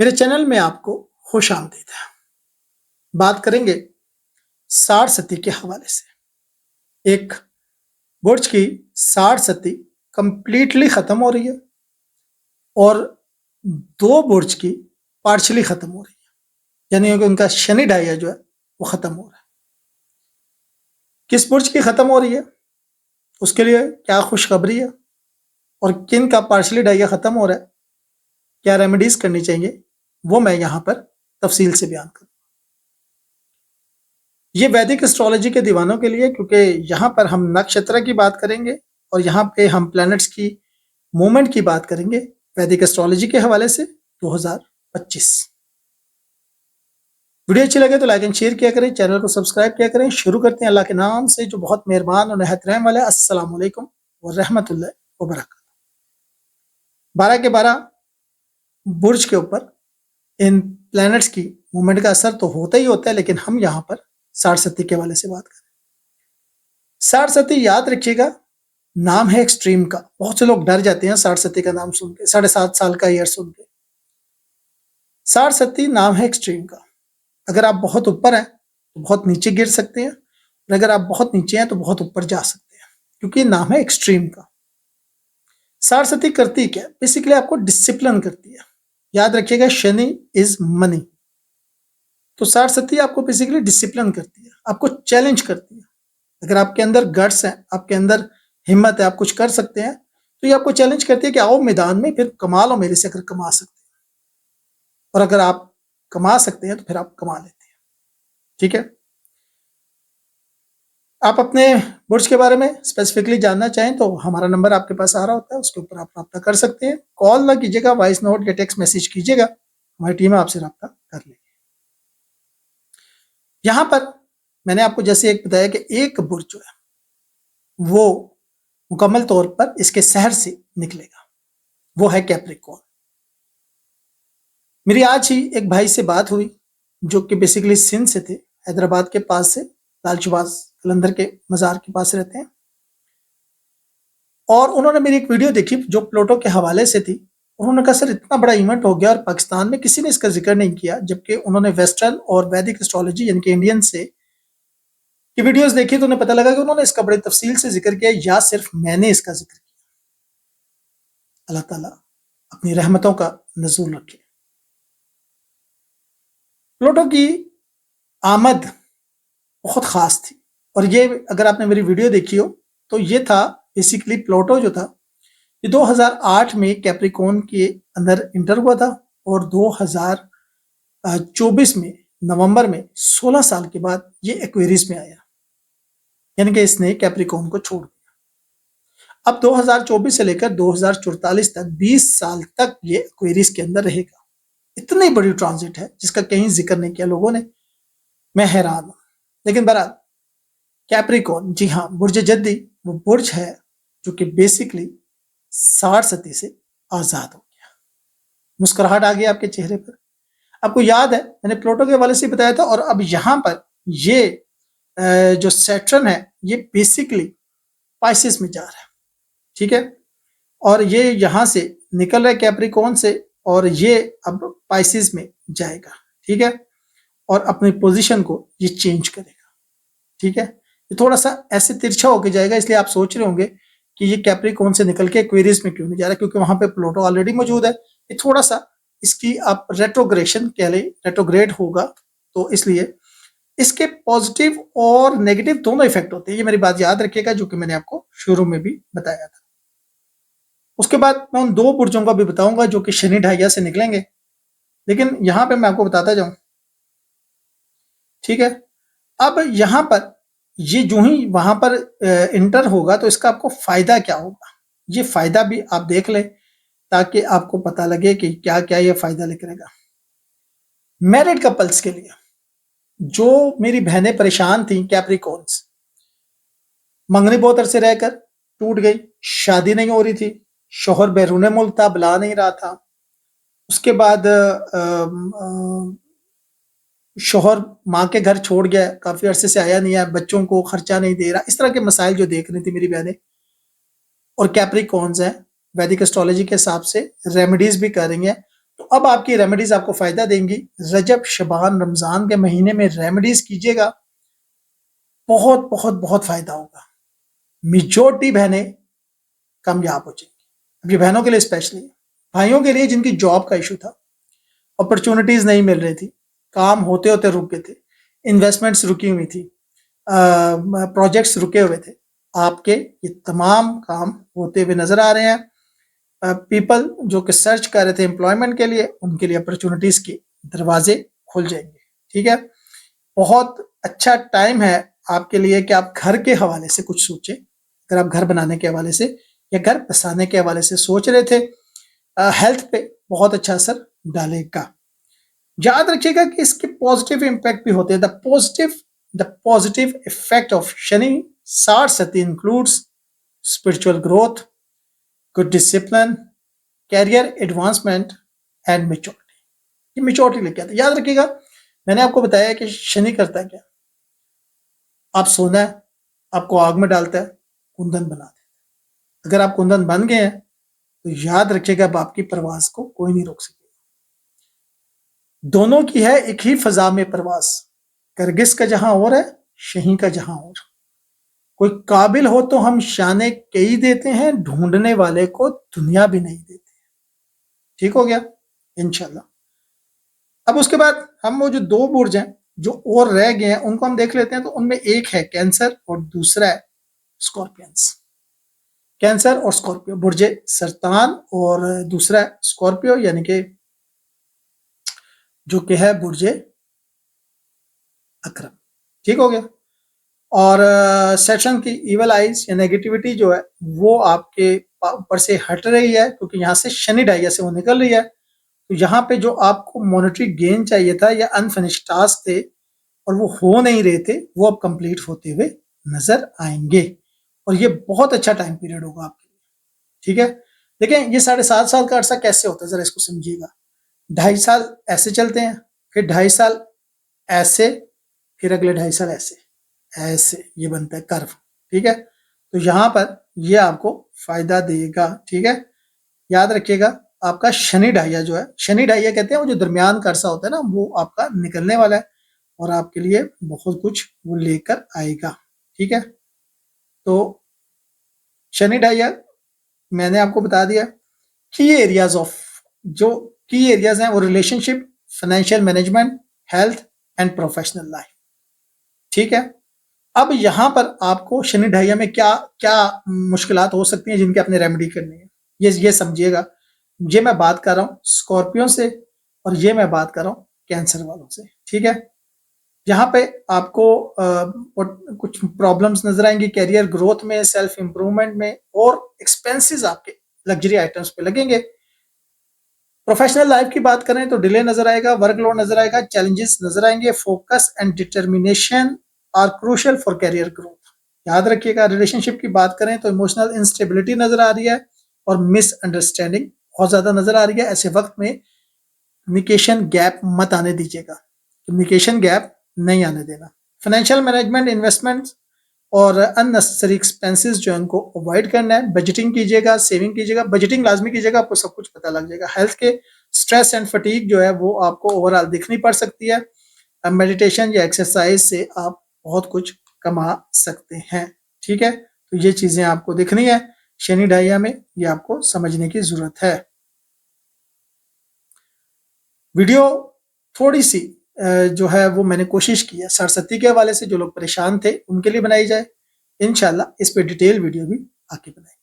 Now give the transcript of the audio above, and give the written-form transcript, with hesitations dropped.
मेरे चैनल में आपको खुश आमदीद है। बात करेंगे साढ़ सती के हवाले से। एक बुर्ज की साढ़ सती कंप्लीटली खत्म हो रही है और दो बुर्ज की पार्शली खत्म हो रही है, यानी कि उनका शनि ढाइया जो है वो खत्म हो रहा है। किस बुर्ज की खत्म हो रही है, उसके लिए क्या खुशखबरी है और किन का पार्शली ढाइया खत्म हो रहा है, क्या रेमेडीज करनी चाहिए, वो मैं यहां पर तफसील से बयान करूँ। ये वैदिक एस्ट्रोलॉजी के दीवानों के लिए, क्योंकि यहाँ पर हम नक्षत्र की बात करेंगे और यहाँ पे हम प्लैनेट्स की मूवमेंट की बात करेंगे वैदिक एस्ट्रोलॉजी के हवाले से 2025। वीडियो अच्छी लगे तो लाइक एंड शेयर किया करें, चैनल को सब्सक्राइब किया करें। शुरू करते हैं अल्लाह के नाम से जो बहुत मेहरबान और निहायत रहम वाला है। अस्सलाम वालेकुम व रहमतुल्लाहि व बरकातहू। 12 के 12 बुर्ज के ऊपर इन प्लैनेट्स की मूवमेंट का असर तो होता ही होता है, लेकिन हम यहाँ पर साढ़ सती के हवाले से बात करें। साढ़ सती याद रखिएगा, नाम है एक्सट्रीम का। बहुत से लोग डर जाते हैं साढ़ सती का नाम सुन के, 7.5 साल का ईयर सुन के। साढ़ सती नाम है एक्सट्रीम का। अगर आप बहुत ऊपर हैं तो बहुत नीचे गिर सकते हैं, और अगर आप बहुत नीचे हैं तो बहुत ऊपर जा सकते हैं, क्योंकि नाम है एक्सट्रीम का। साढ़ सती करती क्या? बेसिकली आपको डिसिप्लिन करती है। याद रखिएगा, शनि इज मनी। तो साढ़ सती आपको बेसिकली डिसिप्लिन करती है, आपको चैलेंज करती है। अगर आपके अंदर गट्स है, आपके अंदर हिम्मत है, आप कुछ कर सकते हैं, तो ये आपको चैलेंज करती है कि आओ मैदान में, फिर कमा लो मेरे से अगर कमा सकते हैं। और अगर आप कमा सकते हैं तो फिर आप कमा लेते हैं। ठीक है, आप अपने बुर्ज के बारे में स्पेसिफिकली जानना चाहें तो हमारा नंबर आपके पास आ रहा होता है, उसके ऊपर आप रब्ता कर सकते हैं। कॉल ना कीजिएगा, वॉइस नोट या टेक्स्ट मैसेज कीजिएगा, हमारी टीम आपसे रब्ता कर लेगी। यहां पर मैंने आपको जैसे एक बताया कि एक बुर्ज जो है वो मुकम्मल तौर पर इसके शहर से निकलेगा, वो है कैप्रिकॉर्न। मेरी आज ही एक भाई से बात हुई जो कि बेसिकली सिंध से थे, हैदराबाद के पास से, लालचबाज कलंदर के मजार के पास रहते हैं। और उन्होंने मेरी एक वीडियो देखी जो प्लूटो के हवाले से थी। उन्होंने कहा सर इतना बड़ा इवेंट हो गया और पाकिस्तान में किसी ने इसका जिक्र नहीं किया, जबकि उन्होंने वेस्टर्न और वैदिक एस्ट्रोलॉजी यानी कि इंडियन से की वीडियोस देखी तो उन्हें पता लगा कि उन्होंने इसका बड़ी तफसील से जिक्र किया, या सिर्फ मैंने इसका जिक्र किया। अल्लाह ताला अपनी रहमतों का नज़ूल रखे। प्लूटो की आमद बहुत खास थी, और ये अगर आपने मेरी वीडियो देखी हो तो ये था बेसिकली प्लूटो जो था ये 2008 में कैप्रिकॉर्न के अंदर इंटर हुआ था, और 2024 में नवंबर में 16 साल के बाद ये एक्वेरियस में आया, यानी कि इसने कैप्रिकॉर्न को छोड़ दिया। अब 2024 से लेकर 2044 तक 20 साल तक ये एक्वेरियस के अंदर रहेगा। इतनी बड़ी ट्रांजिट है जिसका कहीं जिक्र नहीं किया लोगों ने, मैं हैरान हूं। लेकिन बहरहाल कैप्रिकॉर्न, जी हाँ, बुर्ज जद्दी वो बुर्ज है जो कि बेसिकली साढ़ सती से आजाद हो गया। मुस्कुराहट आ गई आपके चेहरे पर। आपको याद है मैंने प्लूटो के हवाले से बताया था, और अब यहां पर ये जो सैटर्न है ये बेसिकली पाइसेस में जा रहा है। ठीक है, और ये यहां से निकल रहा है कैप्रिकॉर्न से, और ये अब पाइसेस में जाएगा। ठीक है, और अपनी पोजीशन को ये चेंज करेगा। ठीक है, ये थोड़ा सा ऐसे तिरछा होके जाएगा, इसलिए आप सोच रहे होंगे कि ये कैप्रिकॉर्न से निकल के एक्वेरियस में क्यों नहीं जा रहा, क्योंकि वहां पे प्लूटो ऑलरेडी मौजूद है। ये थोड़ा सा इसकी आप रेट्रोग्रेशन कह लें, रेट्रोग्रेड होगा, तो इसलिए इसके पॉजिटिव और नेगेटिव दोनों इफेक्ट होते हैं। ये मेरी बात याद रखिएगा, जो कि मैंने आपको शुरू में भी बताया था। उसके बाद मैं उन दो बुर्जों का भी बताऊंगा जो कि शनि ढाइया से निकलेंगे, लेकिन यहां पे मैं आपको बताता जाऊं। ठीक है, अब यहां पर ये जो ही वहां पर इंटर होगा तो इसका आपको फायदा क्या होगा, ये फायदा भी आप देख लें ताकि आपको पता लगे कि क्या क्या ये फायदा लेकरेगा। मैरिड कपल्स के लिए, जो मेरी बहनें परेशान थी कैप्रिकॉर्न्स, मंगनी बहुत अरसे रहकर टूट गई, शादी नहीं हो रही थी, शोहर बैरून मुल्क था, बुला नहीं रहा था, उसके बाद शोहर माँ के घर छोड़ गया, काफी अरसे से आया नहीं है, बच्चों को खर्चा नहीं दे रहा, इस तरह के मसाइल जो देख रही थी मेरी बहनें। और कैप्रिकॉर्न्स हैं, वैदिक एस्ट्रोलॉजी के हिसाब से रेमेडीज भी कर रही हैं, तो अब आपकी रेमेडीज आपको फायदा देंगी। रजब, शबान, रमजान के महीने में रेमेडीज कीजिएगा, बहुत बहुत बहुत फायदा होगा। मेजॉरिटी बहनें कामयाब हो जाएंगी। अब ये बहनों के लिए स्पेशली, भाइयों के लिए जिनकी जॉब का इशू था, अपॉर्चुनिटीज नहीं मिल रही थी, काम होते होते रुक गए थे, इन्वेस्टमेंट्स रुकी हुई थी, प्रोजेक्ट्स रुके हुए थे, आपके ये तमाम काम होते हुए नजर आ रहे हैं। पीपल जो कि सर्च कर रहे थे एम्प्लॉयमेंट के लिए, उनके लिए अपॉर्चुनिटीज के दरवाजे खुल जाएंगे। ठीक है, बहुत अच्छा टाइम है आपके लिए कि आप घर के हवाले से कुछ सोचें। अगर आप घर बनाने के हवाले से या घर बसाने के हवाले से सोच रहे थे, हेल्थ पे बहुत अच्छा असर डालेगा। याद रखिएगा कि इसके पॉजिटिव इंपैक्ट भी होते हैं। The positive effect of Shani Sade Sati includes spiritual growth, good discipline, career advancement and maturity. ये मेच्योरिटी लेके आता है। याद रखिएगा, मैंने आपको बताया कि शनि करता है क्या, आप सोना है, आपको आग में डालता है, कुंदन बना देता है। अगर आप कुंदन बन गए हैं तो याद रखिएगा, अब आपकी परवाज को कोई नहीं रोक सकेगा। दोनों की है एक ही फजा में परवाज, करगिस का जहां और है, शही का जहां और। कोई काबिल हो तो हम शाने कई देते हैं, ढूंढने वाले को दुनिया भी नहीं देते। ठीक हो गया इंशाल्लाह। अब उसके बाद हम वो जो दो बुर्ज हैं जो और रह गए हैं उनको हम देख लेते हैं। तो उनमें एक है कैंसर और दूसरा है स्कॉर्पियंस। कैंसर और स्कॉर्पियो, बुर्जे सरतान और दूसरा स्कॉर्पियो, यानी कि जो कि है बुर्जे अकरम। ठीक हो गया। और सेशन की इवल आइज या नेगेटिविटी जो है वो आपके ऊपर से हट रही है, क्योंकि यहाँ से शनि ढाइया से वो निकल रही है। तो यहाँ पे जो आपको मॉनेटरी गेन चाहिए था या अनफिनिश्ड टास्क थे और वो हो नहीं रहे थे, वो अब कंप्लीट होते हुए नजर आएंगे। और ये बहुत अच्छा टाइम पीरियड होगा आपके लिए। ठीक है, देखें ये 7.5 साल का अर्सा कैसे होता है, जरा इसको समझिएगा। 2.5 साल ऐसे चलते हैं, फिर 2.5 साल ऐसे, फिर अगले 2.5 साल ऐसे ऐसे, ये बनता है कर्व। ठीक है, तो यहाँ पर ये आपको फायदा देगा। ठीक है, याद रखिएगा, आपका शनि ढाइया जो है, शनि ढाइया कहते हैं वो जो दरमियान का अर्सा होता है ना, वो आपका निकलने वाला है और आपके लिए बहुत कुछ वो लेकर आएगा। ठीक है, तो शनि ढाइया मैंने आपको बता दिया। की एरियाज ऑफ, जो की एरियाज हैं वो relationship, financial management, health and professional life. ठीक है, अब यहां पर आपको शनि ढाइया में क्या क्या मुश्किलात हो सकती हैं जिनकी आपने रेमेडी करनी है, ये समझिएगा। ये मैं बात कर रहा हूं स्कॉर्पियो से और ये मैं बात कर रहा हूं कैंसर वालों से। ठीक है, यहाँ पे आपको कुछ प्रॉब्लम्स नजर आएंगी कैरियर ग्रोथ में, सेल्फ इंप्रूवमेंट में, और एक्सपेंसेस आपके लग्जरी आइटम्स पे लगेंगे। प्रोफेशनल लाइफ की बात करें तो डिले नजर आएगा, वर्कलोड नजर आएगा, चैलेंजेस नजर आएंगे। Focus and determination are crucial for career growth. याद रखिएगा, रिलेशनशिप की बात करें तो इमोशनल इंस्टेबिलिटी नजर आ रही है और मिसअंडरस्टैंडिंग बहुत ज्यादा नजर आ रही है। ऐसे वक्त में कम्युनिकेशन गैप मत आने दीजिएगा, कम्युनिकेशन गैप नहीं आने देना। फाइनेंशियल मैनेजमेंट, इन्वेस्टमेंट और अननेसेसरी एक्सपेंसेस जो है उनको अवॉइड करना है। बजटिंग कीजिएगा, सेविंग कीजिएगा, बजटिंग लाजमी कीजिएगा, आपको सब कुछ पता लग जाएगा। हेल्थ के स्ट्रेस एंड फटीग जो है वो आपको ओवरऑल दिखनी पड़ सकती है। मेडिटेशन या एक्सरसाइज से आप बहुत कुछ कमा सकते हैं। ठीक है, तो ये चीजें आपको दिखनी है शनि ढाइया में, ये आपको समझने की जरूरत है। वीडियो थोड़ी सी जो है वो मैंने कोशिश की है सरस्वती के हवाले से, जो लोग परेशान थे उनके लिए बनाई जाए। इंशाल्लाह इस पे डिटेल वीडियो भी आके बनाएंगे।